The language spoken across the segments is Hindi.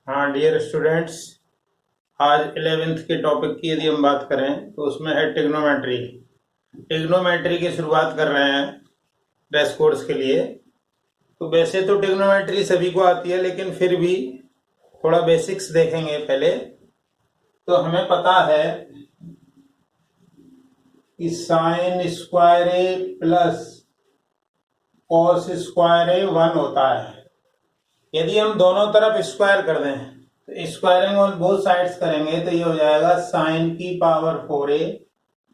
हाँ डियर स्टूडेंट्स, आज 11th के टॉपिक की यदि हम बात करें तो उसमें है टिग्नोमेट्री। टिग्नोमेट्री की शुरुआत कर रहे हैं क्रैश कोर्स के लिए। तो वैसे तो टिग्नोमेट्री सभी को आती है, लेकिन फिर भी थोड़ा बेसिक्स देखेंगे पहले। तो हमें पता है कि sign square a plus cos square ए 1 होता है। यदि हम दोनों तरफ स्क्वायर कर दें तो स्क्वायरिंग ऑन बोथ साइड्स करेंगे तो ये हो जाएगा साइन की पावर 4a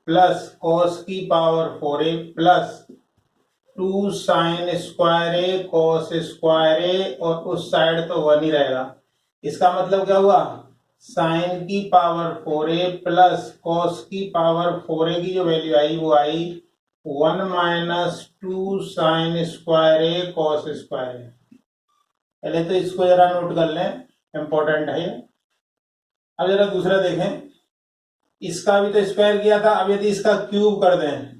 प्लस कॉस की power 4a plus 2 sine square a cos square a, और उस साइड तो 1 ही रहेगा। इसका मतलब क्या हुआ, साइन की पावर 4a प्लस कॉस की पावर 4a की जो वैल्यू आई वो आई 1 minus 2 sine square a cos square ए। पहले तो इसको जरा नोट कर लें, इंपॉर्टेंट है। अब जरा दूसरा देखें, इसका भी तो स्क्वायर किया था। अब यदि इसका क्यूब कर दें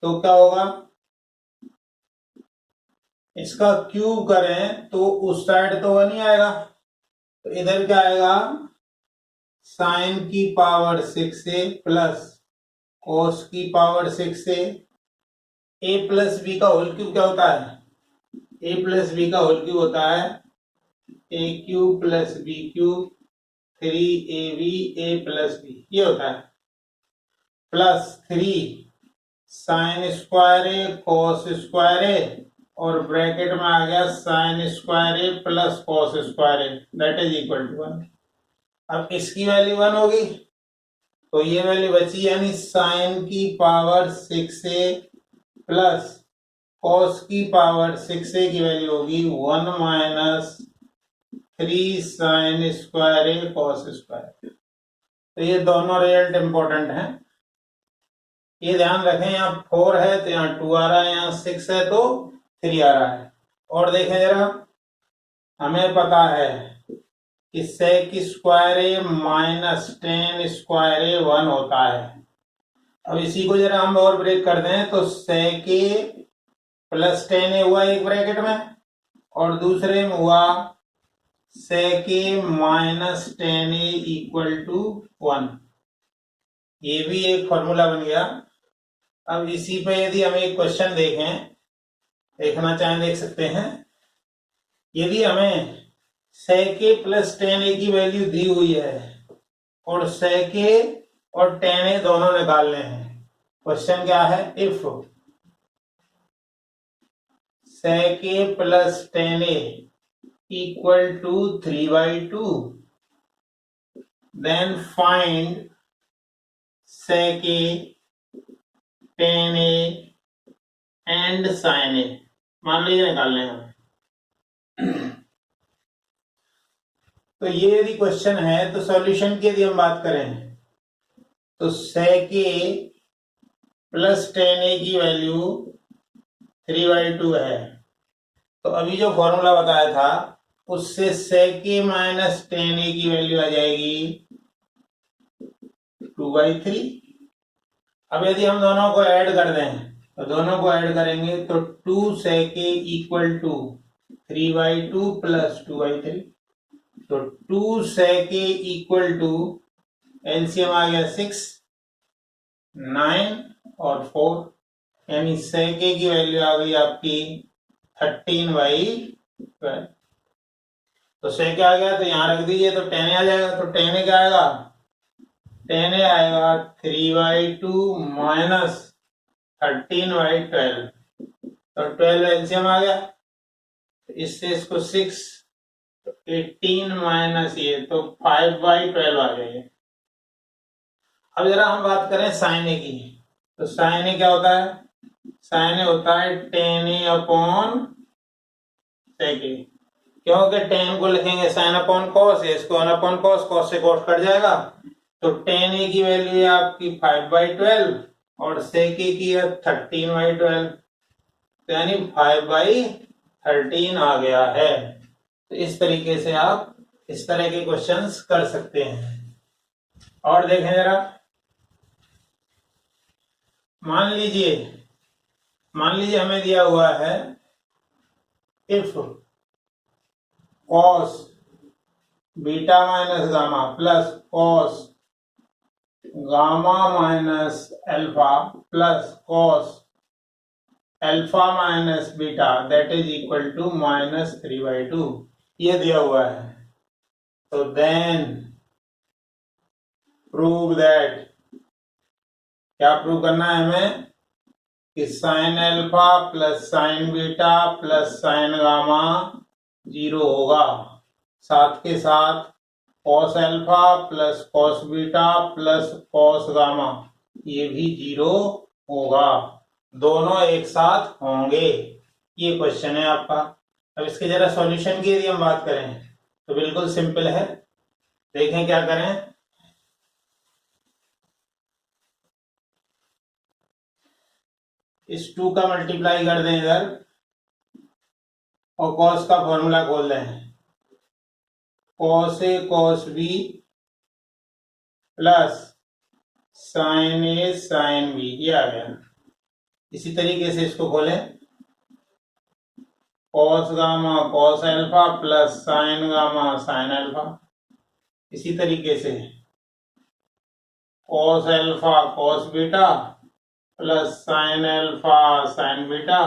तो क्या होगा, इसका क्यूब करें तो उस साइड तो 1 ही आएगा, तो इधर क्या आएगा, साइन की पावर 6a प्लस कोस की power 6a। A plus b का होल क्यूब क्या होता है, ए प्लस बी का होल क्यूब होता है a cube plus b cube 3ab a plus b, ये होता है, plus 3 sine square a cos square a, और ब्रैकेट में आ गया sine square a plus cos square a, that is equal to 1। अब इसकी वैल्यू 1 होगी तो ये वैल्यू बची, यानी साइन की पावर 6a प्लस कॉस की पावर 6a की वैल्यू होगी 1 minus 3 sine square a cos square. तो ये दोनों रिजल्ट इंपॉर्टेंट हैं, ये ध्यान रखें। यहाँ 4 है तो यहाँ 2 आ रहा है, यहाँ 6 है तो 3 आ रहा है। और देखें जरा, हमें पता है कि सेक स्क्वायर ए माइनस 10 स्क्वायर ए 1 होता है। अब इसी को जरा हम और ब्रेक कर दें तो सेक ए प्लस 10 हुआ एक ब्रैकेट में, और दूसरे में हुआ सेक ए माइनस 10 इक्वल टू 1। ये भी एक फॉर्मूला बन गया। अब इसी पे यदि हम एक क्वेश्चन देखें, देखना चाहें देख सकते हैं। यदि हमें सेक ए प्लस 10 की वैल्यू दी हुई है और सेक ए और 10 दोनों निकालने हैं, क्वेश्चन क्या है, if sec a plus 10 equal to 3/2 then find sec a 10 and sine a. मान लीजिए निकालने हैं। तो ये यदि क्वेश्चन है तो सॉल्यूशन की यदि हम बात करें तो सेक ए प्लस 10 की वैल्यू 3/2 है। तो अभी जो फॉर्मूला बताया था उससे सेक ए माइनस 10 की वैल्यू आ जाएगी 2/3। अब यदि हम दोनों को ऐड कर दें तो दोनों को ऐड करेंगे तो 2 सेक ए इक्वल टू 3/2 प्लस 2/3। तो 2 सेक ए इक्वल टू एलसीएम आ गया 6, 9 और 4, यानी सेक ए की वैल्यू आ गई आपकी 13/12। तो सेक आ गया तो यहां रख दीजिए तो 10 आ जाएगा। तो 10 क्या आएगा, 10 आएगा 3/2 माइनस 13/12। तो 12 एलसीएम आ गया, तो इससे इसको 6, 18 माइनस ये तो 5/12 आ जाएगा। अब जरा हम बात करें साइन ए की, तो साइन ए क्या होता है, साइन ए होता है 10 अपॉन सेक ए। क्योंकि 10 को लिखेंगे साइन अपॉन कॉस, इसको 1 अपॉन कॉस, कॉस से कॉस कट जाएगा। तो 10 की वैल्यू है आपकी 5/12 और सेक ए की है 13/12, तो यानी 5/13 आ गया है। तो इस तरीके से आप इस तरह के क्वेश्चंस कर सकते हैं। और देखें जरा, मान लीजिए हमें दिया हुआ है if cos beta minus gamma plus cos gamma minus alpha plus cos alpha minus beta that is equal to -3/2 ये दिया हुआ है। तो देन प्रूव दैट, क्या प्रूव करना है हमें कि sine alpha plus sine beta plus sine gamma 0 होगा, साथ के साथ cos alpha plus cos beta plus cos gamma ये भी 0 होगा, दोनों एक साथ होंगे। ये क्वेश्चन है आपका। अब इसके जरा सॉल्यूशन की यदि हम बात करें तो बिल्कुल सिंपल है। देखें क्या करें। इस 2 का मल्टीप्लाई कर दें इधर और कॉस का फॉर्मूला खोल दें। Cos A cos B plus sine A sine B ये आ गया। इसी तरीके से इसको खोलें, cos gamma cos alpha plus sine gamma sine alpha. इसी तरीके से cos alpha cos beta plus sine alpha sine beta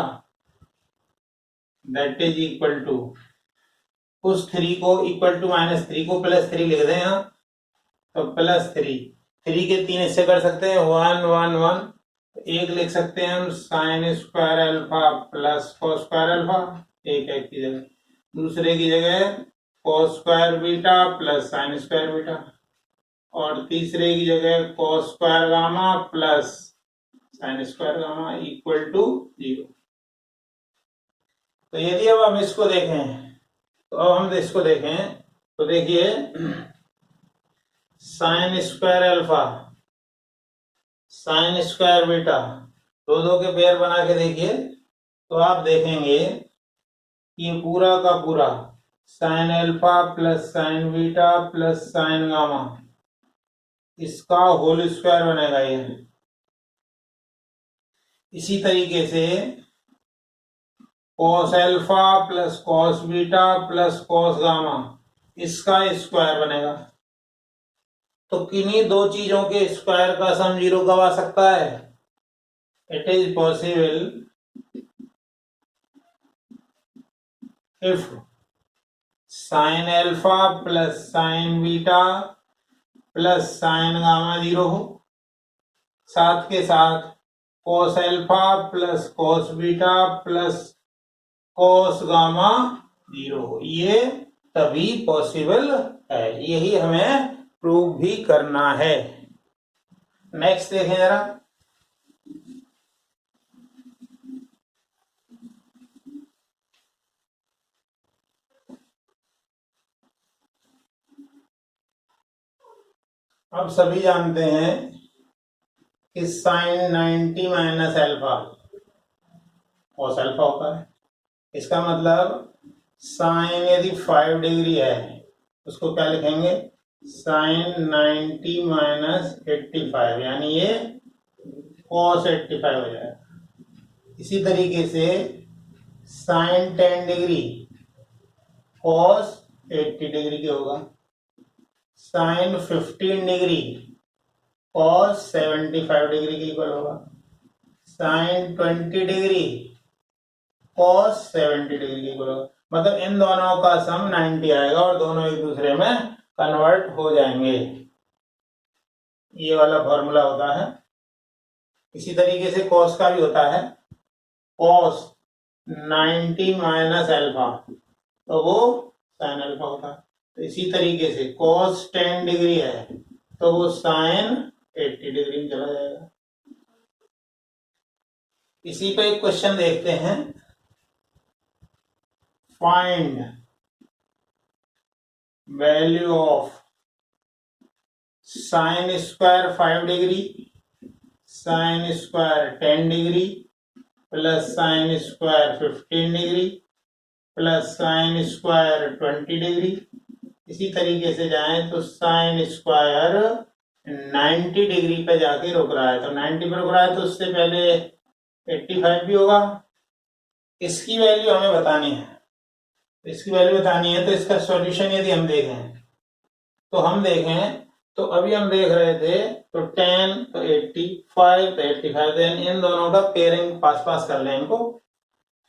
that is equal to, उस 3 को इक्वल टू -3 को +3 लिख दें यहाँ, तो +3, 3 के 3 हिस्से कर सकते हैं 1 1 1, एक लिख सकते हैं हम sine square alpha plus cos square alpha एक की जगह, दूसरे की जगह cos square beta plus sine square beta, और तीसरे की जगह cos square gamma plus sine square gamma equal to 0। तो यदि अब हम इसको देखें तो अब हम इसको देखें तो देखिए sign square alpha sign square beta दो के पेयर बना के देखिए तो आप देखेंगे कि पूरा का पूरा sign alpha plus sine beta plus sine gamma इसका होल स्क्वायर बनेगा ये। इसी तरीके से cos alpha plus cos beta plus cos gamma इसका स्क्वायर बनेगा। तो किन्हीं दो चीजों के स्क्वायर का सम 0 कब आ सकता है? It is possible if sign alpha plus sine beta plus sine gamma 0 हो, साथ के साथ cos alpha plus cos beta plus cos gamma 0 हो, ये तभी पॉसिबल है। यही हमें प्रूव भी करना है। नेक्स्ट देखें जरा, अब सभी जानते हैं कि sine 90 minus alpha cos alpha होता है। इसका मतलब साइन यदि 5 डिग्री है उसको क्या लिखेंगे? साइन 90 माइनस 85 यानी ये कॉस 85 हो जाएगा। इसी तरीके से साइन 10 डिग्री कॉस 80 डिग्री के होगा। साइन 15 डिग्री कॉस 75 डिग्री के इक्वल होगा। साइन 20 डिग्री कॉस 70 डिग्री के इक्वल होगा। मतलब इन दोनों का सम 90 आएगा और दोनों एक दूसरे में कन्वर्ट हो जाएंगे। ये वाला फॉर्मूला होता है। इसी तरीके से कॉस का भी होता है, कॉस 90 माइनस अल्फा तो वो साइन अल्फा होता है। तो इसी तरीके से कॉस 10 डिग्री है तो वो साइन 80 डिग्री में चला जाएगा। इसी पे एक क्वेश्चन देखते हैं। Find value of sine square 5 degree sine square 10 degree plus sine square 15 degree plus sine square 20 degree. इसी तरीके से जाएं तो साइन स्क्वायर 90 डिग्री पे जाके रुक रहा है, तो 90 पे रुक रहा है तो उससे पहले 85 भी होगा। इसकी वैल्यू हमें बतानी है। इसकी वैल्यू बतानी है तो इसका सॉल्यूशन यदि हम देखें तो हम देखें तो अभी हम देख रहे थे तो 10 तो 85 तो 85 देन इन दोनों का पेयरिंग पास पास कर लें इनको।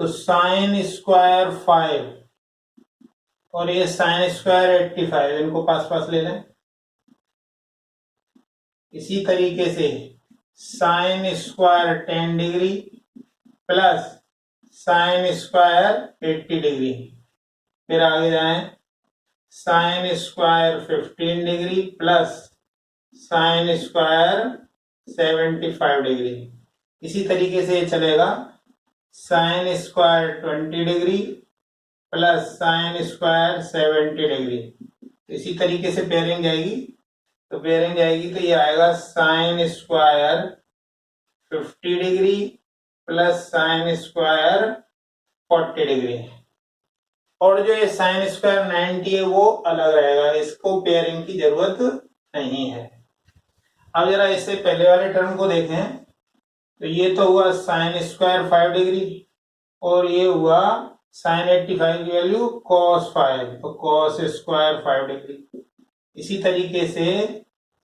तो साइन स्क्वायर 5 और ये साइन स्क्वायर 85 इनको पास पास ले लें। इसी तरीके से sine square 10 degree plus sine square 80 degree. फिर आगे जाएं sine square 15 degree plus sine square 75 degree. इसी तरीके से चलेगा sine square 20 degree plus sine square 70 degree. इसी तरीके से पेयरिंग जाएगी तो पेयरिंग जाएगी तो ये आएगा sine square 50 degree plus sine square 40 degree. और जो ये साइन स्क्वायर 90 है वो अलग रहेगा, इसको पेयरिंग की जरूरत नहीं है। अब जरा इससे पहले वाले टर्म को देखें तो ये तो हुआ साइन स्क्वायर 5 डिग्री और ये हुआ साइन 85 की वैल्यू कॉस 5 तो कॉस स्क्वायर 5 डिग्री। इसी तरीके से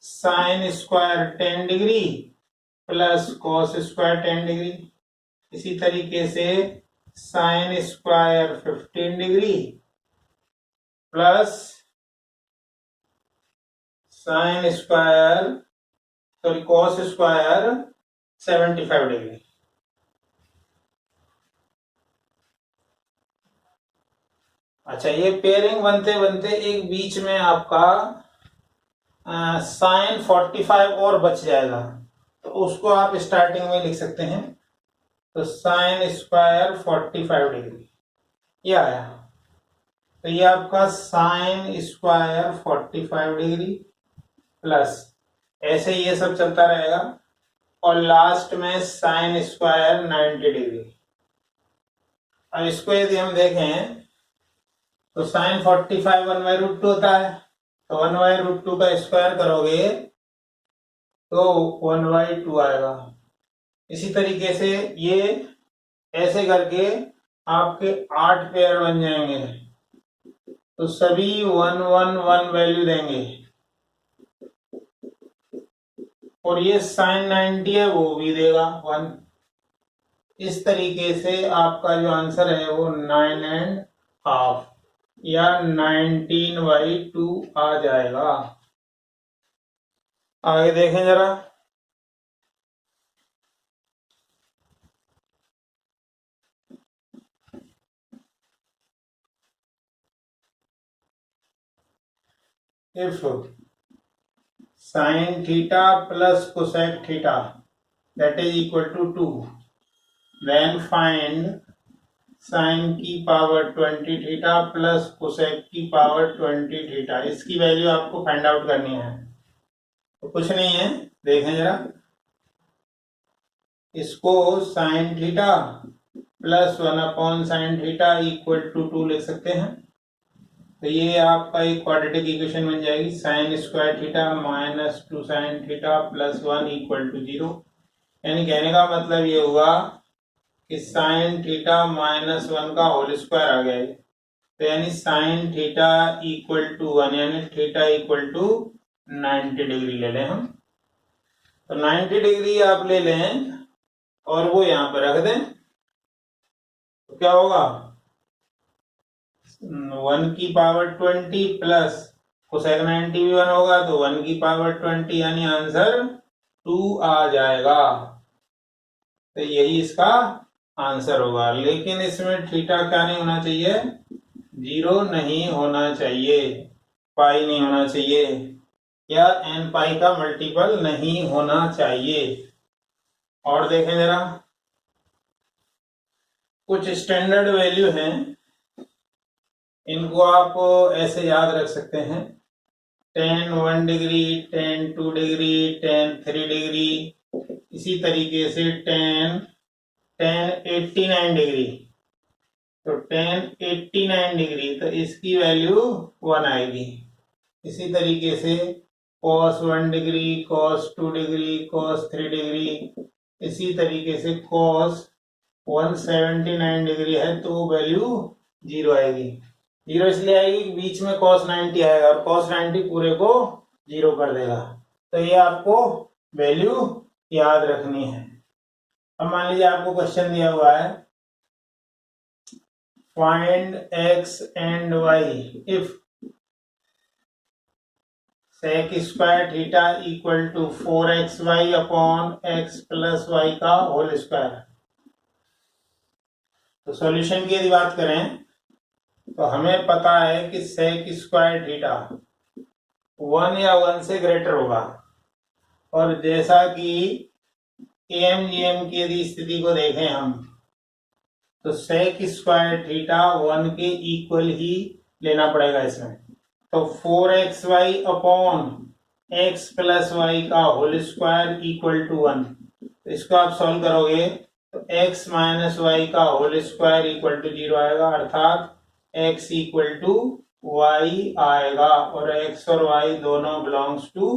sine square 10 degree plus cos square 10 degree. इसी तरीके से sine square 15 degree plus sine square sorry cos square 75 degree. अच्छा, ये पेयरिंग बनते बनते एक बीच में आपका साइन 45 और बच जाएगा तो उसको आप स्टार्टिंग में लिख सकते हैं। तो साइन स्क्वायर 45 डिग्री ये आया तो ये आपका साइन स्क्वायर 45 डिग्री प्लस ऐसे ये सब चलता रहेगा और लास्ट में साइन स्क्वायर 90 डिग्री। अब इसको यदि हम देखें तो साइन 45 1/√2 होता है तो 1/√2 का स्क्वायर करोगे तो 1/2 आएगा। इसी तरीके से ये ऐसे करके आपके 8 पेयर बन जाएंगे तो सभी 1 1 1 वैल्यू देंगे और ये साइन 90 है वो भी देगा 1। इस तरीके से आपका जो आंसर है वो 9.5 या 19/2 आ जाएगा। आगे देखें जरा if sine theta plus cosec theta that is equal to 2 then find sine की पावर 20 थीटा प्लस कोसेक की पावर 20 थीटा। इसकी वैल्यू आपको फाइंड आउट करनी है तो कुछ नहीं है, देखें जरा। इसको sine theta plus 1/sin theta equal to 2 लिख सकते हैं तो ये आपका एक क्वाड्रेटिक इक्वेशन बन जाएगी sine square theta minus 2 sine theta plus 1 equal to 0। यानी कहने का मतलब ये हुआ कि साइन थीटा -1 का होल स्क्वायर आ गया है तो यानी साइन थीटा इक्वल टू 1 यानी थीटा इक्वल टू 90 डिग्री ले लें हम। तो 90 डिग्री आप ले लें और वो यहां पर रख दें तो क्या होगा 1 की पावर 20 प्लस कोसेक 90 भी 1 होगा तो 1 की पावर 20 यानी आंसर 2 आ जाएगा। तो यही इसका आंसर होगा। लेकिन इसमें थीटा क्या नहीं होना चाहिए, 0 नहीं होना चाहिए, पाई नहीं होना चाहिए या n पाई का मल्टीपल नहीं होना चाहिए। और देखें जरा कुछ स्टैंडर्ड वैल्यू हैं इनको आप ऐसे याद रख सकते हैं tan 1 degree tan 2 degree tan 3 degree. इसी तरीके से tan 89 डिग्री तो tan 89 डिग्री तो इसकी वैल्यू 1 आएगी। इसी तरीके से cos 1 degree cos 2 degree cos 3 degree. इसी तरीके से cos 179 डिग्री है तो वैल्यू 0 आएगी। जीरो इसलिए आएगी कि बीच में cos 90 आएगा और cos 90 पूरे को जीरो कर देगा। तो ये आपको वैल्यू याद रखनी है। अब मान लीजिए आपको क्वेश्चन दिया हुआ है find x and y if sec square theta equal to 4xy upon x plus Y का होल स्क्वायर। तो सॉल्यूशन की यदि बात करें तो हमें पता है कि sec स्क्वायर थीटा 1 या 1 से ग्रेटर होगा, और जैसा कि AMGM की यदि स्थिति को देखें हम तो sec स्क्वायर थीटा 1 के इक्वल ही लेना पड़ेगा इसमें। तो 4xy upon x plus Y का होल स्क्वायर इक्वल टू 1। तो इसको आप सॉल्व करोगे तो x माइनस वाई का होल स्क्वायर इक्वल टू 0 आएगा, अर्थात x इक्वल टू वाई आएगा, और x और y दोनों बिलोंग्स टू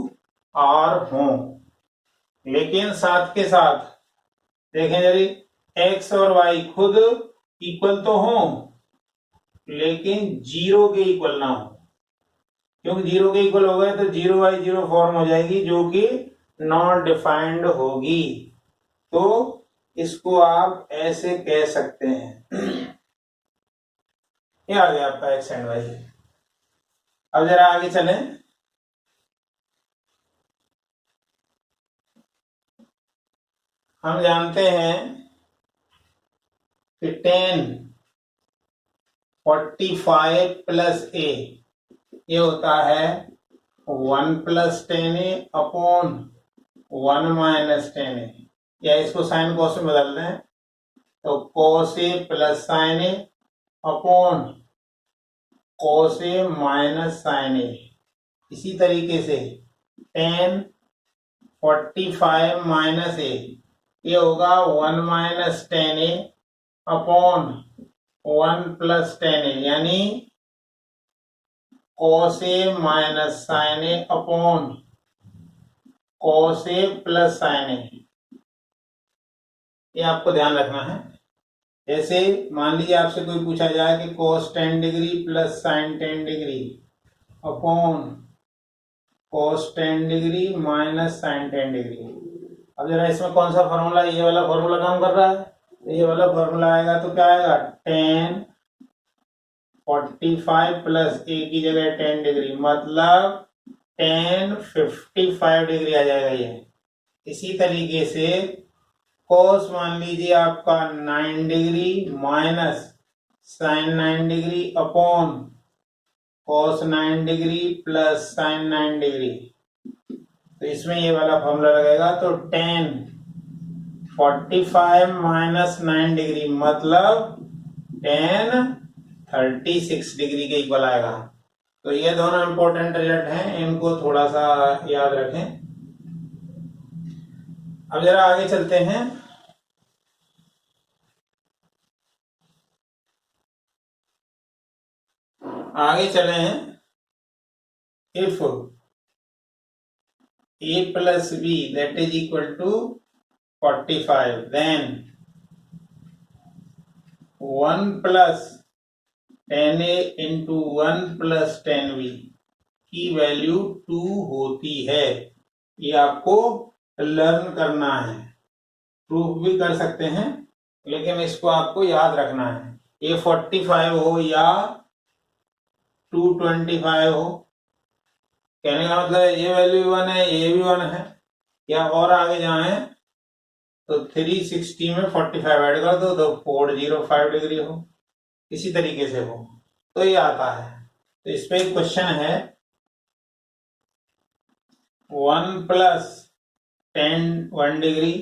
R हों। लेकिन साथ के साथ देखें यदि x और y खुद इक्वल तो हों लेकिन जीरो के इक्वल ना हो, क्योंकि जीरो के इक्वल हो गए तो 0/0 फॉर्म हो जाएगी जो कि नॉट डिफाइंड होगी। तो इसको आप ऐसे कह सकते हैं। ये आ गया आपका एक्स एंड वाई। अब जरा आगे चलें। हम जानते हैं कि 10 45 प्लस ए ये होता है 1 plus 10a upon 1 minus 10a, या इसको साइन कॉस में बदल दें तो cos a plus sine a upon cos a minus sine a। इसी तरीके से 10 45 माइनस a ये होगा 1 minus 10a upon 1 plus 10a, यानी cos a minus sine a upon cos a plus sine a। ये आपको ध्यान रखना है। जैसे मान लीजिए आपसे कोई पूछा जाए कि cos 10 degree plus sine 10 degree upon cos 10 degree minus sine 10 degree. अब जरा इसमें कौन सा फॉर्मूला, ये वाला फॉर्मूला काम कर रहा है, तो ये वाला फॉर्मूला आएगा तो क्या आएगा 10 45 प्लस a की जगह 10 डिग्री, मतलब 10 55 डिग्री आ जाएगा ये। इसी तरीके से cos मान लीजिए आपका 9 degree minus sine 9 degree upon cos 9 degree plus sine 9 degree. तो इसमें ये वाला फॉर्मूला लगेगा तो 10 45 माइनस 9 डिग्री मतलब 10 36 डिग्री के इक्वल आएगा। तो ये दोनों इंपॉर्टेंट रिजल्ट हैं, इनको थोड़ा सा याद रखें। अब जरा आगे चलते हैं। आगे चले हैं, if a plus b that is equal to 45 then 1 plus 10a into 1 plus 10b की वैल्यू 2 होती है। ये आपको लर्न करना है, प्रूफ भी कर सकते हैं, लेकिन इसको आपको याद रखना है। ये 45 हो या 225 हो, कहने का मतलब ये वैल्यू 1 है, ये भी 1 है, या और आगे जाएं तो 360 में 45 ऐड कर दो तो 405 डिग्री हो, इसी तरीके से हो, तो ये आता है। तो इस पे एक क्वेश्चन है 1 plus 10 1 degree,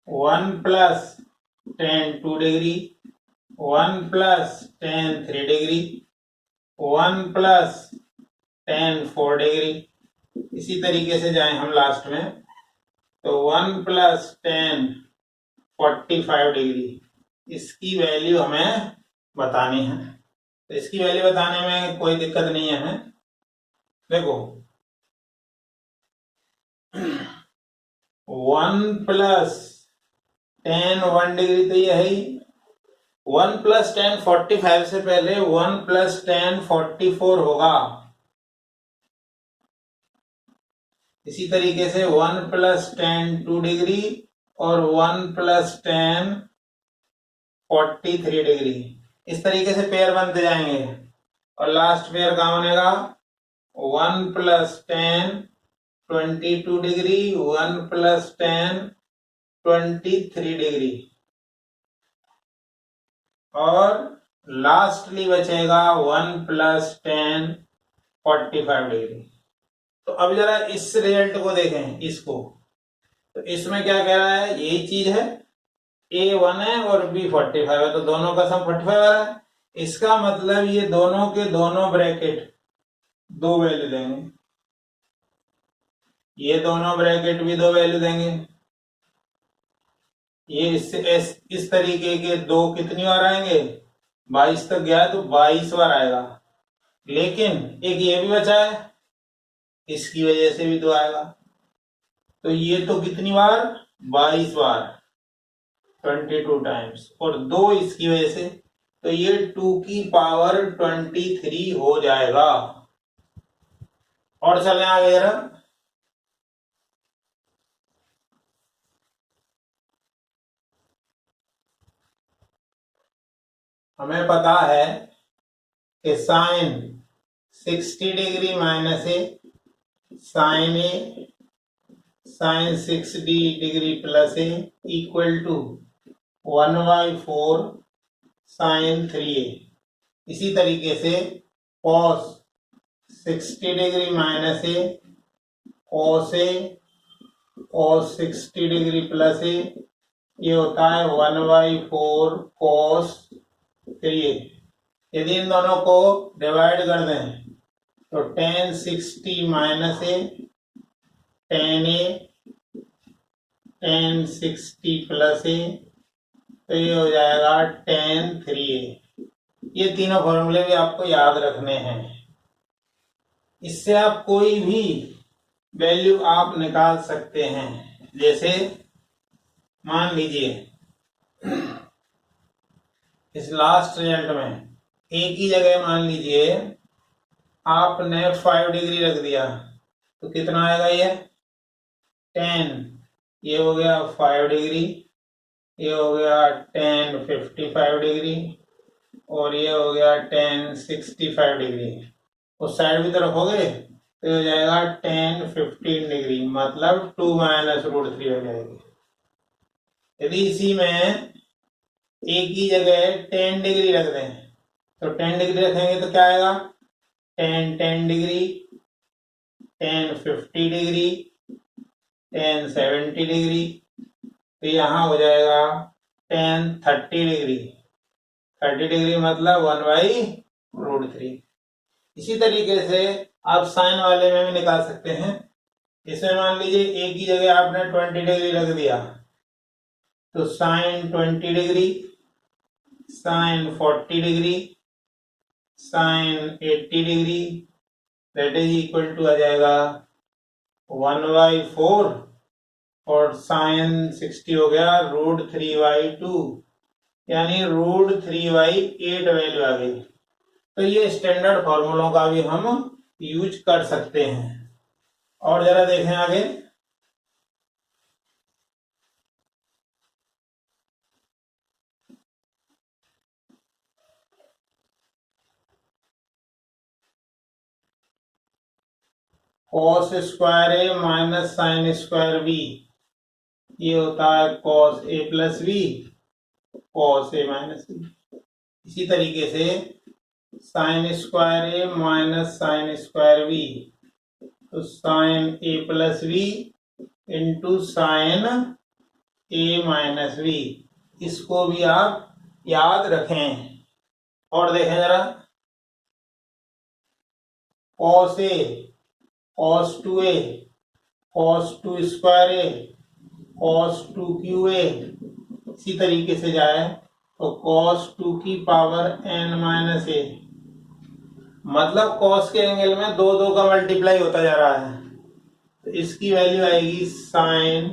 1 plus 10 2 degree, 1 plus 10 3 degree, 1 plus 10 4 degree. इसी तरीके से जाएं हम लास्ट में तो 1 प्लस 10 45 डिग्री, इसकी वैल्यू हमें बतानी है। तो इसकी वैल्यू बताने में कोई दिक्कत नहीं है हमें। देखो 1 प्लस 10 1 डिग्री तो ये है ही, 1 प्लस 10 45 से पहले 1 प्लस 10 44 होगा। इसी तरीके से 1 प्लस 10 2 डिग्री और 1 प्लस 10 43 डिग्री। इस तरीके से पेयर बनते जाएंगे और लास्ट पेयर कहाँ बनेगा? 1 प्लस 10 22 डिग्री 1 प्लस 10 23 डिग्री और लास्टली बचेगा 1 प्लस 10 45 डिग्री। तो अब जरा इस रिजल्ट को देखें, इसको तो इसमें क्या कह रहा है? यही चीज है, A1 है और B 45 है, तो दोनों का सम 45 आ रहा है। इसका मतलब ये दोनों के दोनों ब्रैकेट दो वैल्यू देंगे, ये दोनों ब्रैकेट भी दो वैल्यू देंगे। ये इस तरीके के दो कितनी बार आएंगे? 22 तक गया तो 22 बार आएगा। लेकिन एक ये भी बचा है, इसकी वजह से भी दो आएगा, तो ये तो कितनी बार? 22 बार, 22 टाइम्स, और दो इसकी वजह से, तो ये 2 की पावर 23 हो जाएगा। और चलें आगे जरा। हमें पता है कि sine 60 degree minus A sine A sine 60 degree plus A equal to 1/4 sine 3a। इसी तरीके से cos 60 degree minus A cos A cos 60 degree plus A, ये होता है 1/4 कॉस 3a। यदि इन दोनों को डिवाइड कर दें तो tan 60 minus a tan a tan 60 plus a, तो ये हो जाएगा tan 3a। ये तीनों फॉर्मूले भी आपको याद रखने हैं, इससे आप कोई भी वैल्यू आप निकाल सकते हैं। जैसे मान लीजिए इस लास्ट रिजल्ट में ए की जगह मान लीजिए आपने 5 डिग्री रख दिया, तो कितना आएगा? ये 10, ये हो गया 5 डिग्री, ये हो गया tan 55 डिग्री और ये हो गया tan 65 डिग्री। उस साइड भी तो रखोगे तो हो जाएगा tan 15 डिग्री, मतलब 2 माइनस √3 हो जाएगी। यदि इसी में ए की जगह 10 डिग्री रख दें तो 10 डिग्री रखेंगे तो क्या आएगा? tan 10 degree tan 50 degree tan 70 degree, तो यहाँ हो जाएगा tan 30 डिग्री। 30 डिग्री मतलब 1/√3। इसी तरीके से आप साइन वाले में भी निकाल सकते हैं। इसमें मान लीजिए ए की जगह आपने 20 डिग्री रख दिया, तो sine 20 degree sine 40 degree sine 80 degree, that is equal to आ जाएगा 1/4 और साइन 60 हो गया √3/2, यानी √3/8 वैल्यू आ गई। तो ये स्टैंडर्ड फॉर्मूलों का भी हम यूज कर सकते हैं। और जरा देखें आगे। कॉस स्क्वायर ए माइनस साइन स्क्वायर बी, ये होता है cos A plus B cos A minus B. इसी तरीके से साइन स्क्वायर ए माइनस साइन स्क्वायर बी, तो साइन ए प्लस बी इंटू साइन ए माइनस बी, इसको भी आप याद रखें। और देखें जरा, cos A cos 2a cos 2 square A cos 2 Q A, इसी तरीके से जाए तो cos 2 की पावर n माइनस ए, मतलब cos के एंगल में दो दो का मल्टीप्लाई होता जा रहा है, तो इसकी वैल्यू आएगी साइन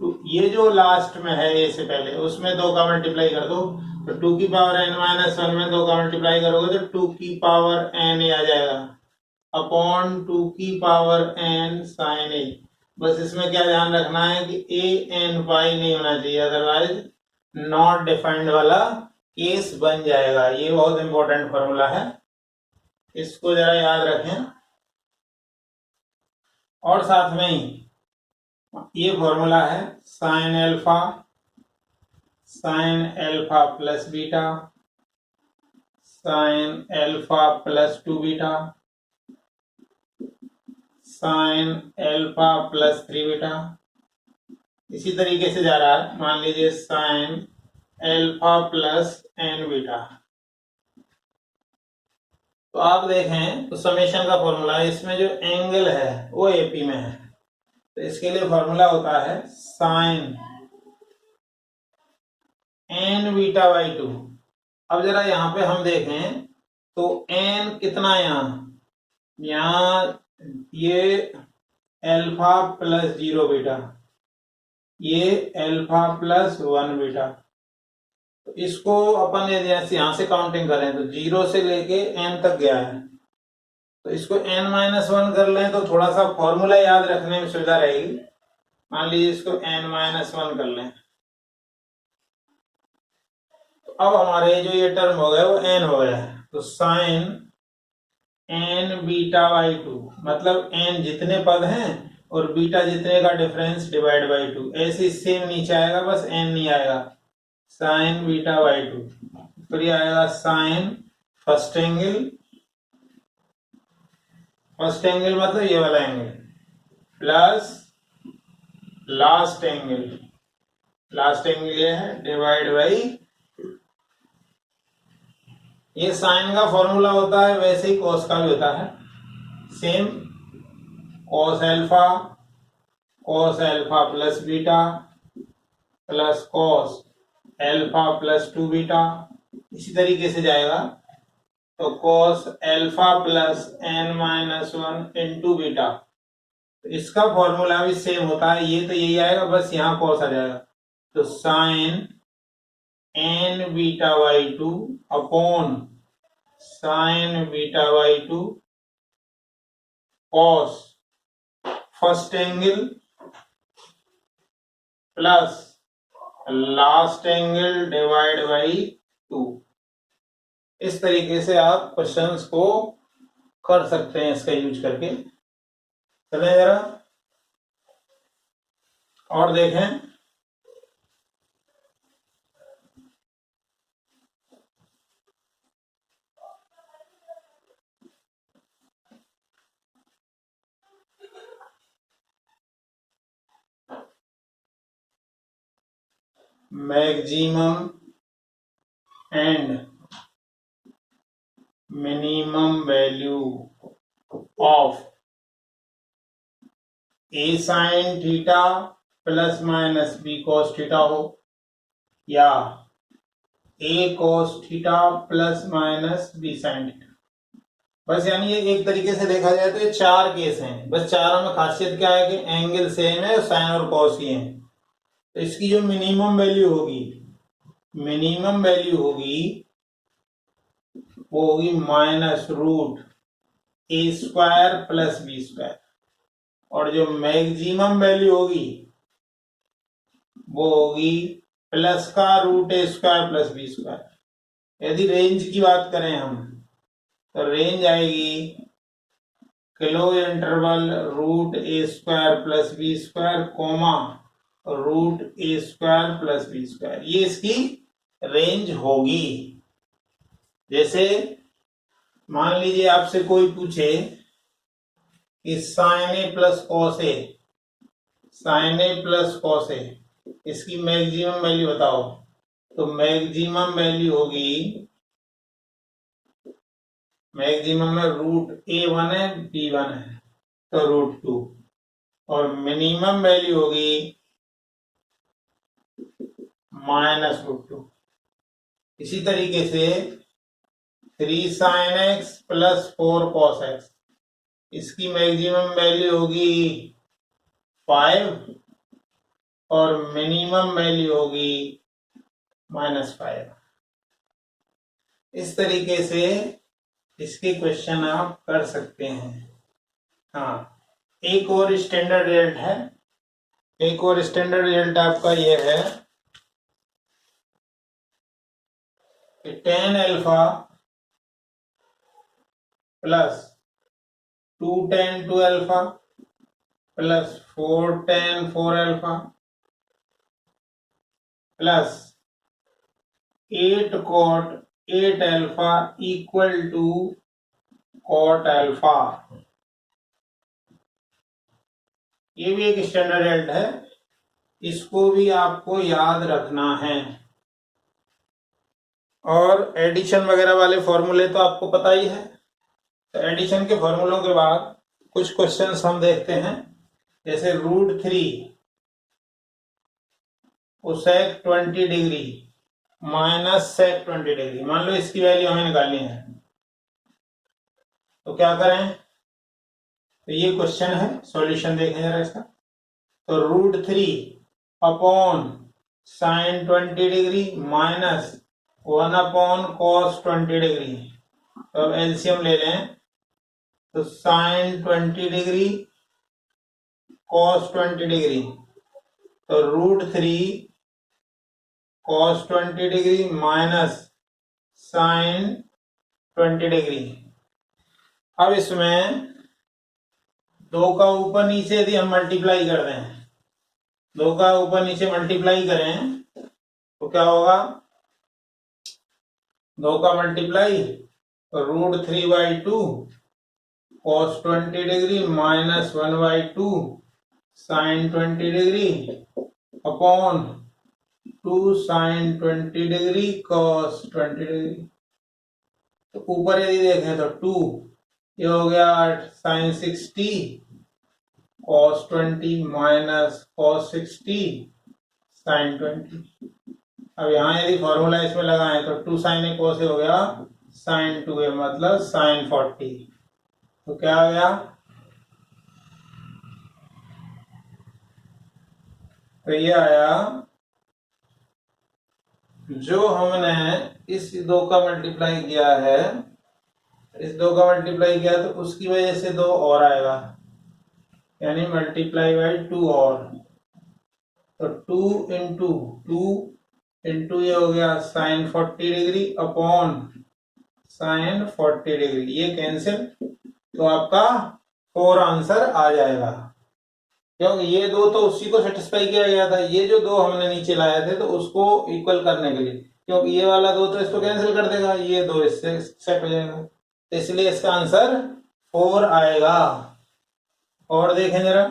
2। ये जो लास्ट में है ए से पहले उसमें दो का मल्टीप्लाई कर दो तो 2 की पावर n माइनस 1 में 2 का मल्टीप्लाई करोगे तो 2 की पावर n आ जाएगा अपॉन 2 की पावर n साइन ए। बस इसमें क्या ध्यान रखना है कि ए एन पाई नहीं होना चाहिए, अदरवाइज नॉट डिफाइंड वाला केस बन जाएगा। ये बहुत इंपॉर्टेंट फॉर्मूला है, इसको जरा याद रखें। और साथ में ही ये फॉर्मूला है sine alpha plus beta, sine alpha plus 2 beta, sine alpha plus 3 beta. इसी तरीके से जा रहा है, मान लीजिए sine alpha plus N beta. तो आप देखें तो समेशन का फॉर्मूला, इसमें जो एंगल है वो एपी में है, तो इसके लिए फॉर्मूला होता है साइन एन बीटा बाई 2। अब जरा यहाँ पे हम देखें तो एन कितना यहाँ ये एल्फा प्लस 0 बीटा, ये एल्फा प्लस 1 बीटा। तो इसको अपन यहाँ से काउंटिंग करें तो 0 से लेके n तक गया है, तो इसको n माइनस 1 कर लें तो थोड़ा सा फॉर्मूला याद रखने में सुविधा रहेगी। मान लीजिए इसको n माइनस 1 कर लें, तो अब हमारे जो ये टर्म हो गया वो n हो गया, तो साइन n बीटा बाई 2, मतलब n जितने पद हैं और बीटा जितने का डिफरेंस डिवाइड बाई 2, ऐसे सेम नीचे आएगा, बस n नहीं आएगा। साइन बीटा बाई 2, फिर ये आएगा साइन फर्स्ट एंगल मतलब ये वाला एंगल प्लस लास्ट एंगल ये है डिवाइड बाई, ये साइन का फॉर्मूला होता है, वैसे ही कॉस का भी होता है same. Cos alpha plus beta plus cos alpha plus 2 beta, इसी तरीके से जाएगा। तो cos alpha plus n minus 1 into beta, तो इसका फॉर्मूला भी सेम होता है, ये तो यही आएगा, बस यहाँ कॉस आ जाएगा। तो sine n beta by 2 upon sine beta by 2 cos first angle plus last angle divide by 2। इस तरीके से आप क्वेश्चंस को कर सकते हैं इसका यूज करके। चलें जरा और देखें। Maximum and minimum value of a sine theta plus minus b cos theta हो, या a cos theta plus minus b sine theta. बस यानी ये एक तरीके से देखा जाए तो ये 4 केस हैं, बस चारों में खासियत क्या है कि एंगल सेम है, साइन और कॉस ही हैं। तो इसकी जो मिनिमम वैल्यू होगी वो होगी minus root a square plus b square, और जो मैक्सिमम वैल्यू होगी वो होगी प्लस का root a square plus b square. यदि रेंज की बात करें हम तो रेंज आएगी close interval root a square plus b square comma root a square plus b square, ये इसकी रेंज होगी। जैसे मान लीजिए आपसे कोई पूछे कि sign A plus cos A इसकी मैक्सिमम वैल्यू बताओ, तो मैक्सिमम वैल्यू होगी, मैक्सिमम में रूट a1 है b1 है तो रूट 2, और मिनिमम वैल्यू होगी माइनस रूट 2। इसी तरीके से 3 sine x plus 4 cos x, इसकी मैक्सिमम वैल्यू होगी 5 और मिनिमम वैल्यू होगी -5। इस तरीके से इसके क्वेश्चन आप कर सकते हैं। हाँ, एक और स्टैंडर्ड रिजल्ट है, एक और स्टैंडर्ड रिजल्ट आपका ये है कि tan alpha plus 2 tan 2 alpha plus 4 tan 4 alpha plus 8 cot 8 alpha equal to cot alpha. ये भी एक स्टैंडर्ड रिजल्ट है, इसको भी आपको याद रखना है। और एडिशन वगैरह वाले फॉर्मूले तो आपको पता ही है। तो एडिशन के फॉर्मूलों के बाद कुछ क्वेश्चंस हम देखते हैं, जैसे √3 sec 20 degree minus sec 20 degree, मान लो इसकी वैल्यू हमें निकालनी है, तो क्या करें? तो ये क्वेश्चन है, सॉल्यूशन देखें जरा इसका। तो √3 upon sin 20 degree minus 1 upon cos 20 degree. तो अब एलसीएम ले लें, तो sin 20 डिग्री cos 20 डिग्री, तो √3 cos 20 degree minus sin 20 degree. अब इसमें 2 का ऊपर नीचे यदि हम मल्टीप्लाई कर दें, 2 का ऊपर नीचे मल्टीप्लाई करें तो क्या होगा? 2 का multiply √3/2 cos 20 degree minus 1/2 sin 20 degree upon 2 sin 20 degree cos 20 degree. तो ऊपर यदि देखें तो 2, ये हो गया sin 60 cos 20 minus cos 60 sin 20। अब यहाँ यदि फॉर्मूला इसमें लगाएं तो 2 sin a cos a हो गया sin 2a, मतलब sin 40। तो क्या आ गया? तो ये आया, जो हमने इस 2 का मल्टीप्लाई किया है, इस 2 का मल्टीप्लाई किया तो उसकी वजह से 2 और आएगा, यानी मल्टीप्लाई बाई 2 और। तो 2 इंटू 2 इंटू ये हो गया sin 40 degree upon sin 40 degree, ये कैंसिल, तो आपका 4 आंसर आ जाएगा। क्योंकि ये 2 तो उसी को सेटिस्फाई किया गया था, ये जो 2 हमने नीचे लाए थे तो उसको इक्वल करने के लिए, क्योंकि ये वाला 2 तो इसको कैंसिल कर देगा, ये 2 इससे सेट हो जाएगा, तो इसलिए इसका आंसर 4 आएगा। और देखें जरा,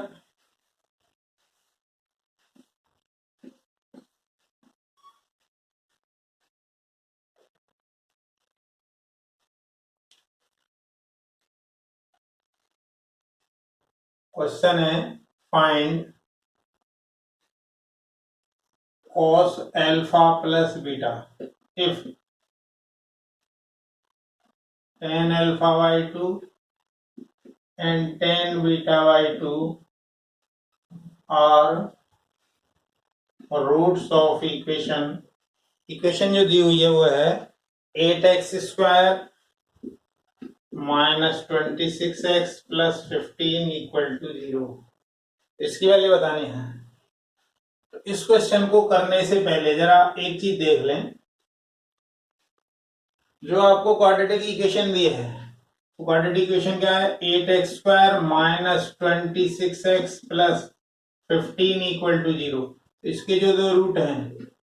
क्वेश्चन है find cos alpha plus beta if tan अल्फा/2 and tan बीटा/2 are roots of equation. Equation जो दी हुई है वो है 8x² minus 26x plus 15 equal to 0। इसकी वैल्यू बतानी है। तो इस क्वेश्चन को करने से पहले जरा एक चीज देख लें, जो आपको क्वाड्रेटिक इक्वेशन दी है, क्वाड्रेटिक इक्वेशन क्या है? 8x² minus 26x plus 15 equal to 0। इसके जो 2 रूट हैं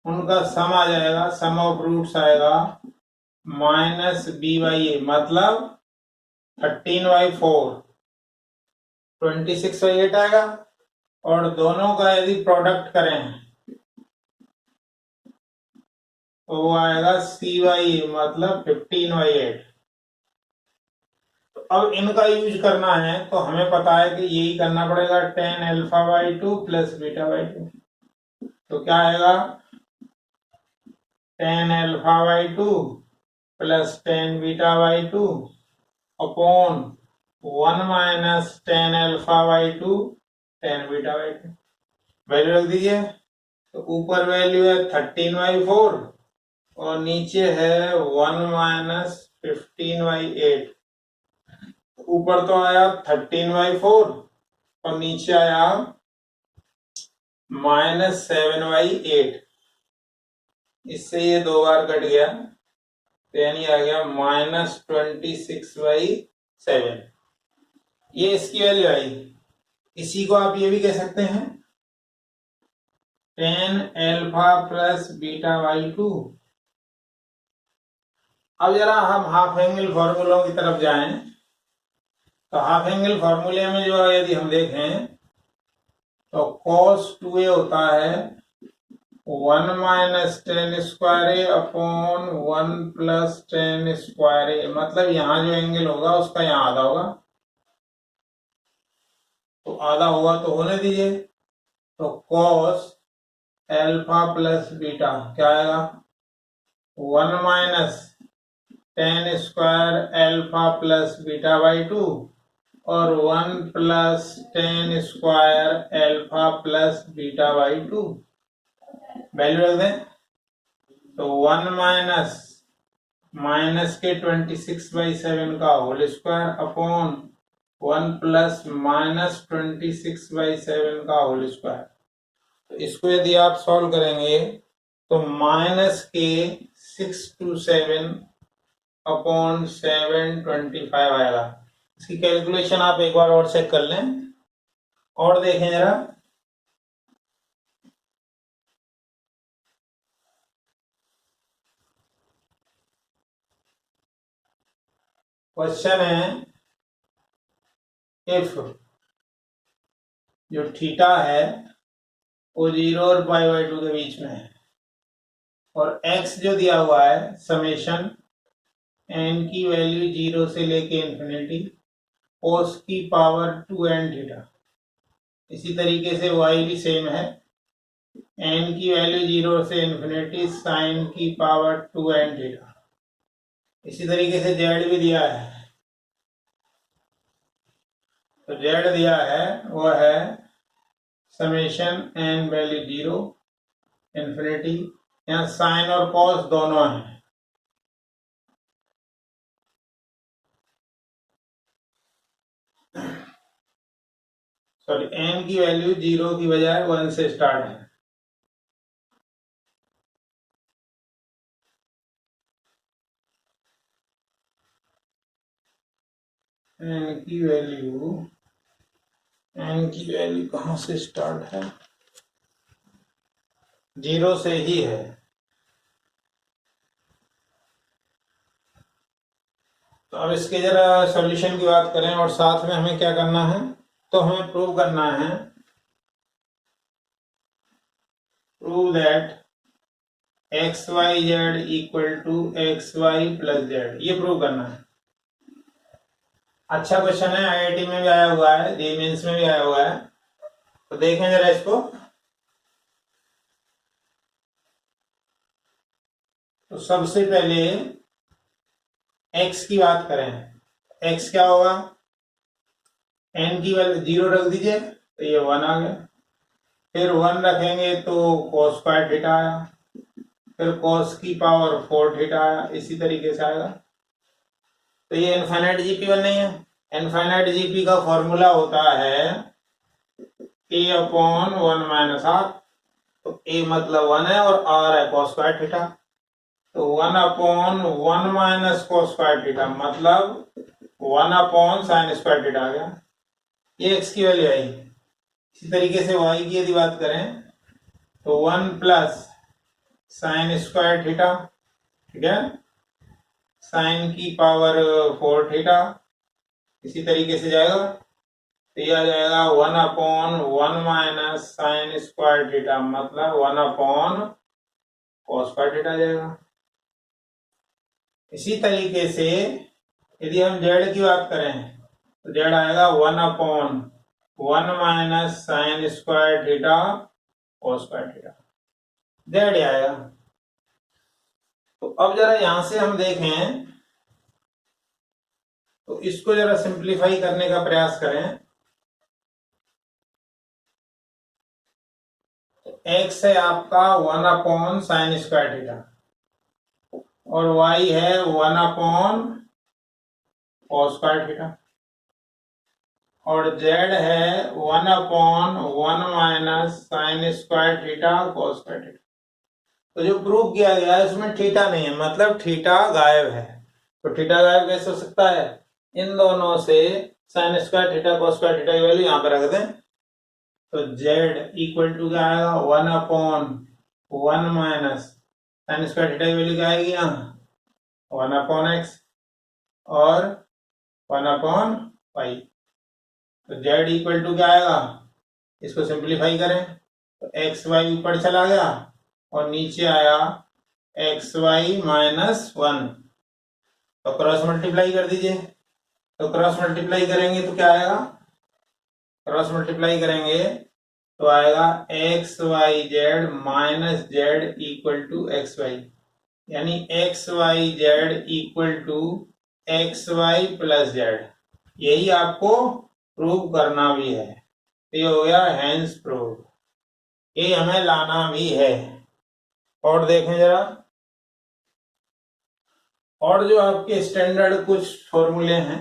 उनका सम आ जाएगा, सम ऑफ रूट्स आएगा माइनस b/a, मतलब 13/4, 26/8 आएगा। और दोनों का यदि प्रोडक्ट करें तो वो आएगा c/a, मतलब 15/8। तो अब इनका यूज करना है तो हमें पता है कि यही करना पड़ेगा, tan अल्फा/2 प्लस बीटा/2। तो क्या आएगा? tan alpha plus tan beta upon 1 minus tan alpha tan beta. Value रख दीजिए, तो ऊपर वैल्यू है 13/4 और नीचे है 1 - 15/8। ऊपर तो आया 13/4 और नीचे आया -7/8। इससे ये 2 बार कट गया तो यानी आ गया -26/7। ये इसकी वैल्यू आई। इसी को आप ये भी कह सकते हैं tan alpha plus beta by 2। अब जरा हम हाफ एंगल फॉर्मूलों की तरफ जाएं तो हाफ एंगल फॉर्मूले में जो है यदि हम देखें तो cos 2a होता है 1 - tan square a upon 1 + tan square a। मतलब यहाँ जो एंगल होगा उसका यहाँ आधा होगा, तो आधा होगा तो होने दीजिए। तो cos अल्फा प्लस बीटा क्या आएगा 1 - tan square alpha plus beta by 2 और 1 + tan square alpha plus beta by 2। Value रख दें तो 1 माइनस के 26/7 का होल स्क्वायर अपॉन 1 + -26/7 का होल स्क्वायर। तो इसको यदि आप सॉल्व करेंगे तो माइनस के 6 to 7 अपॉन 725 आएगा। इसकी कैलकुलेशन आप एक बार और चेक कर लें और देखें जरा। क्वेश्चन है इफ जो थीटा है वो 0 और π/2 के बीच में है और x जो दिया हुआ है समेशन n की वैल्यू 0 से लेके इंफिनिटी cos की पावर 2n थीटा। इसी तरीके से y भी सेम है, n की वैल्यू 0 से इंफिनिटी sin की पावर 2n थीटा। इसी तरीके से z भी दिया है, तो z दिया है वो है समेशन n वैल्यू 0 इंफिनिटी। यहाँ साइन और कॉस दोनों हैं, सॉरी n की वैल्यू 0 की बजाय 1 से स्टार्ट है। n की वैल्यू कहां से स्टार्ट है, 0 से ही है। तो अब इसके जरा सॉल्यूशन की बात करें और साथ में हमें क्या करना है, तो हमें प्रूव करना है prove that xyz equal to xy plus z। ये प्रूव करना है। अच्छा क्वेश्चन है, आईआईटी में भी आया हुआ है, जेईई मेंस में भी आया हुआ है। तो देखें जरा इसको। तो सबसे पहले x की बात करें, x क्या होगा, n की वैल्यू 0 रख दीजिए तो ये 1 आ गया। फिर 1 रखेंगे तो cos स्क्वायर थीटा आया, फिर cos की पावर 4 थीटा आया। इसी तरीके से आएगा। तो ये इनफाइनाइट जीपी बन नहीं है। इनफाइनाइट जीपी का फॉर्मूला होता है a अपॉन 1 - r। तो a मतलब 1 है और r है cos स्क्वायर थीटा। तो 1 अपॉन 1 - cos स्क्वायर थीटा मतलब 1 अपॉन साइन स्क्वायर थीटा आ गया। ये x की वैल्यू आई। इसी तरीके से y की यदि बात करें तो 1 + साइन स्क्वायर थीटा, ठीक है, साइन की पावर 4 थीटा। इसी तरीके से जाएगा तो यह आ जाएगा 1 अपॉन 1 - साइन स्क्वायर थीटा मतलब 1 अपॉन cos स्क्वायर थीटा आ जाएगा। इसी तरीके से यदि हम z की बात करें तो z आएगा 1 upon 1 - sign square theta cos square theta, z आएगा। तो अब जरा यहां से हम देखें तो इसको जरा सिंप्लीफाई करने का प्रयास करें। तो x है आपका 1 अपॉन साइन स्क्वायर थीटा, और y है 1 cos स्क्वायर थीटा और z है 1/1 minus sign square theta cos square theta. तो जो प्रूव किया गया है उसमें थीटा नहीं है, मतलब थीटा गायब है। तो थीटा गायब कैसे हो सकता है? इन दोनों से sign square theta cos square theta की वैल्यू यहाँ पे रख दें तो z इक्वल टू क्या आएगा 1/1 माइनस साइन स्क्वायर थीटा की वैल्यू क्या आएगी यहाँ 1/x और 1/पाई। तो z इक्वल टू क्या आएगा, इसको सिंप्लीफाई करें तो एक्स वाई ऊपर चला गया और नीचे आया एक्स वाई -1। तो क्रॉस मल्टीप्लाई कर दीजिए। तो क्रॉस मल्टीप्लाई करेंगे तो क्या आएगा, क्रॉस मल्टीप्लाई करेंगे तो आएगा x y z minus z equal to x y, यानी x y z equal to x y plus z. यही आपको प्रूव करना भी है। ये हो गया हैंस प्रूव, ये हमें लाना भी है। और देखें जरा, और जो आपके स्टैंडर्ड कुछ फॉर्मूले हैं,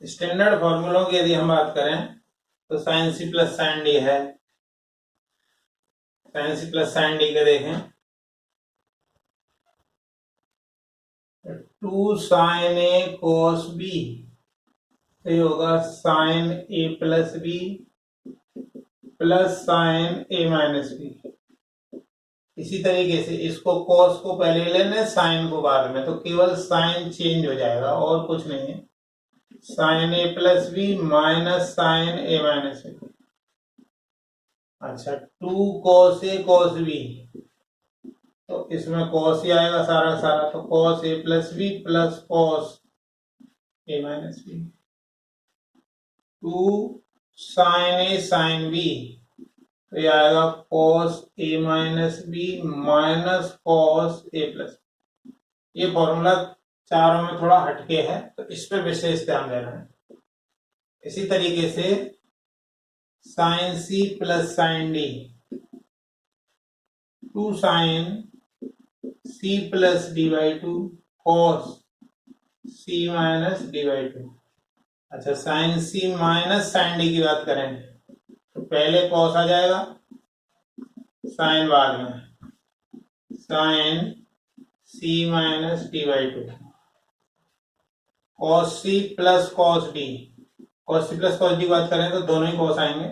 स्टैंडर्ड फॉर्मूलों की यदि हम बात करें तो साइन सी प्लस साइन डी है। साइन सी प्लस साइन डी के देखें 2 साइन ए कोस बी, तो ये होगा साइन ए प्लस बी प्लस साइन ए माइनस बी। इसी तरीके से इसको cos को पहले लेने साइन को बाद में, तो केवल साइन चेंज हो जाएगा और कुछ नहीं है। साइन ए प्लस बी माइनस साइन ए माइनस बी। अच्छा 2 cos ए cos बी, तो इसमें cos ही आएगा सारा सारा, तो cos A plus B plus cos A minus B. 2 sine A sine B, तो ये आएगा cos a minus B minus cos a plus. ये फॉर्मूला चारों में थोड़ा हटके है तो इस पे विशेष ध्यान देना है। इसी तरीके से sine C plus sine D, 2 sine C plus D by 2 cos C minus D by 2। अच्छा sine C minus sine D की बात करें तो पहले cos आ जाएगा, साइन बाद में, sine C minus D by 2 cos C plus cos D. cos C plus cos D की बात करें तो दोनों ही cos आएंगे।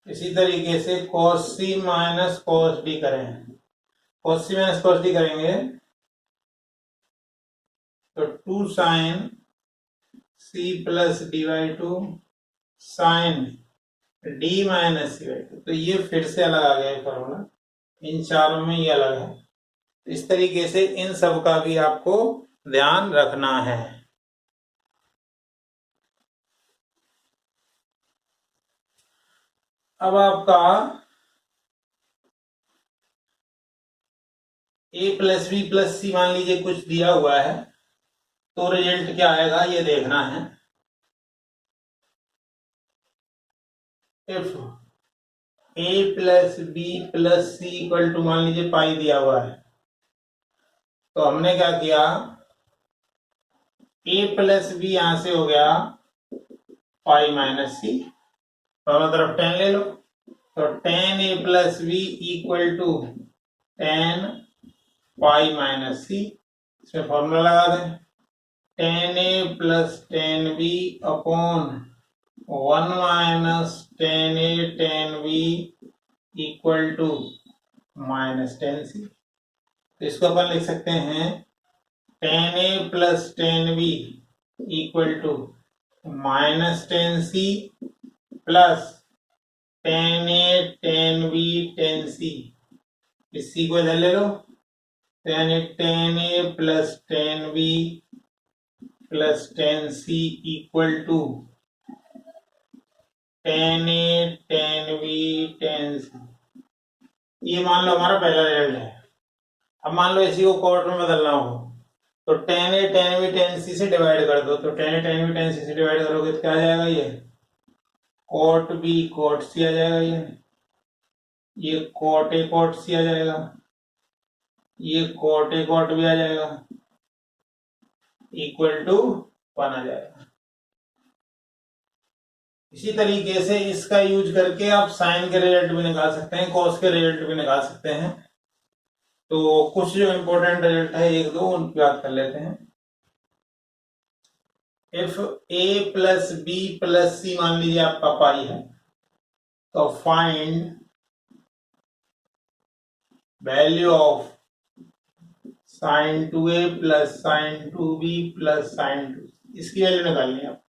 इसी तरीके से cos C minus cos D करें, cos C minus cos D करेंगे तो 2 sine C plus D by 2 sine D minus C by 2। तो ये फिर से अलग आ गया फॉर्मूला, इन चारों में ये अलग है। इस तरीके से इन सब का भी आपको ध्यान रखना है। अब आपका a plus B plus c मान लीजिए कुछ दिया हुआ है, तो रिजल्ट क्या आएगा ये देखना है। If a plus B plus C equal to मान लीजिए पाई दिया हुआ है, तो हमने क्या किया, a प्लस बी यहां से हो गया पाई माइनस सी, दोनों तरफ 10 ले लो, तो 10 a plus B equal to 10 pi minus C. इसमें फॉर्मूला लगा दें 10 a plus 10 b upon 1 minus 10 a 10 b equal to minus 10 C. तो इसको अपन लिख सकते हैं 10 a plus 10 b equal to minus 10 C plus 10 a 10 b 10 C. इस सी को इधर ले लो, यानी 10 a plus 10 b plus 10 C equal to 10 a 10 b 10 C. ये मान लो हमारा पहला रिजल्ट है। अब मान लो इसी को क्वार्टर में बदलना हो तो 10 a 10 b 10 सी से डिवाइड कर दो, तो 10 a 10 b 10 सी से डिवाइड करोगे तो क्या आ जाएगा, ये कॉट बी कॉट सी आ जाएगा, ये कॉट ए कॉट सी आ जाएगा, ये कॉट ए कॉट भी आ जाएगा, इक्वल टू 1 आ जाएगा। इसी तरीके से इसका यूज करके आप साइन के रिजल्ट भी निकाल सकते हैं, कॉस के रिजल्ट भी निकाल सकते हैं। तो कुछ जो इंपॉर्टेंट रिजल्ट है एक दो उनकी बात कर लेते हैं। If a plus B plus c मान लीजिए आपका पाई है, तो find value of sin 2a plus sin 2b plus sin 2, इसकी वैल्यू निकालनी है आप।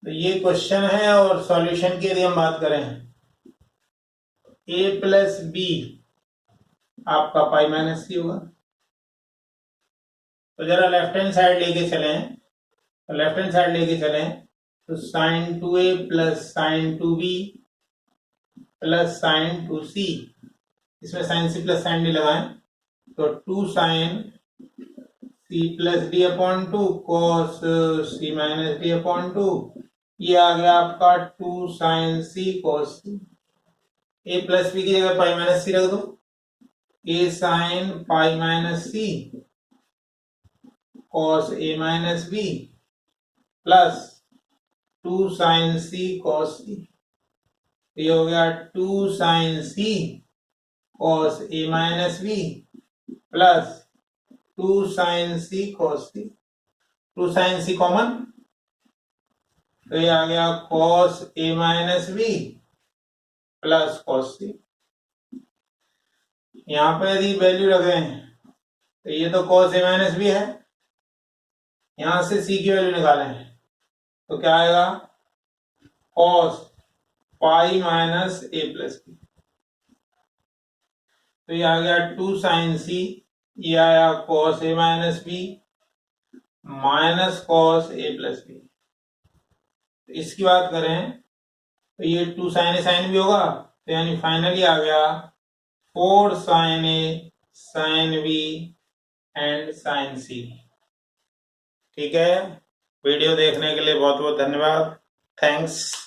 तो ये क्वेश्चन है और सॉल्यूशन की यदि हम बात करें, a प्लस बी आपका पाई माइनस सी होगा। तो जरा लेफ्ट हैंड साइड लेके चलें, तो लेफ्ट हैंड साइड लेके चलें तो sin 2a plus sin 2b plus sin 2c, इसमें sin c plus sin d लगाएं तो 2 sin c plus D upon 2 cos c minus D upon 2, ये आ गया आपका 2 sin c cos c। a plus B की जगह पाई माइनस सी रख दो, a sin pi minus C cos a minus B plus 2 sin c cos c, ये हो गया 2 sin c cos a minus B plus 2 sin c cos c, 2 sin c common, तो ये आ गया cos a minus B plus cos c। यहां पर यदि वैल्यू रखें तो ये तो cos a माइनस बी है, यहां से c की वैल्यू निकालें तो क्या आएगा cos pi minus a plus B, तो ये आ गया 2 sin c, ये आया cos a minus B minus cos a plus B. तो इसकी बात करें तो ये 2 sin a sin b होगा, तो यानी फाइनली आ गया 4 sin a sin b and sin c। ठीक है, वीडियो देखने के लिए बहुत बहुत धन्यवाद, थैंक्स।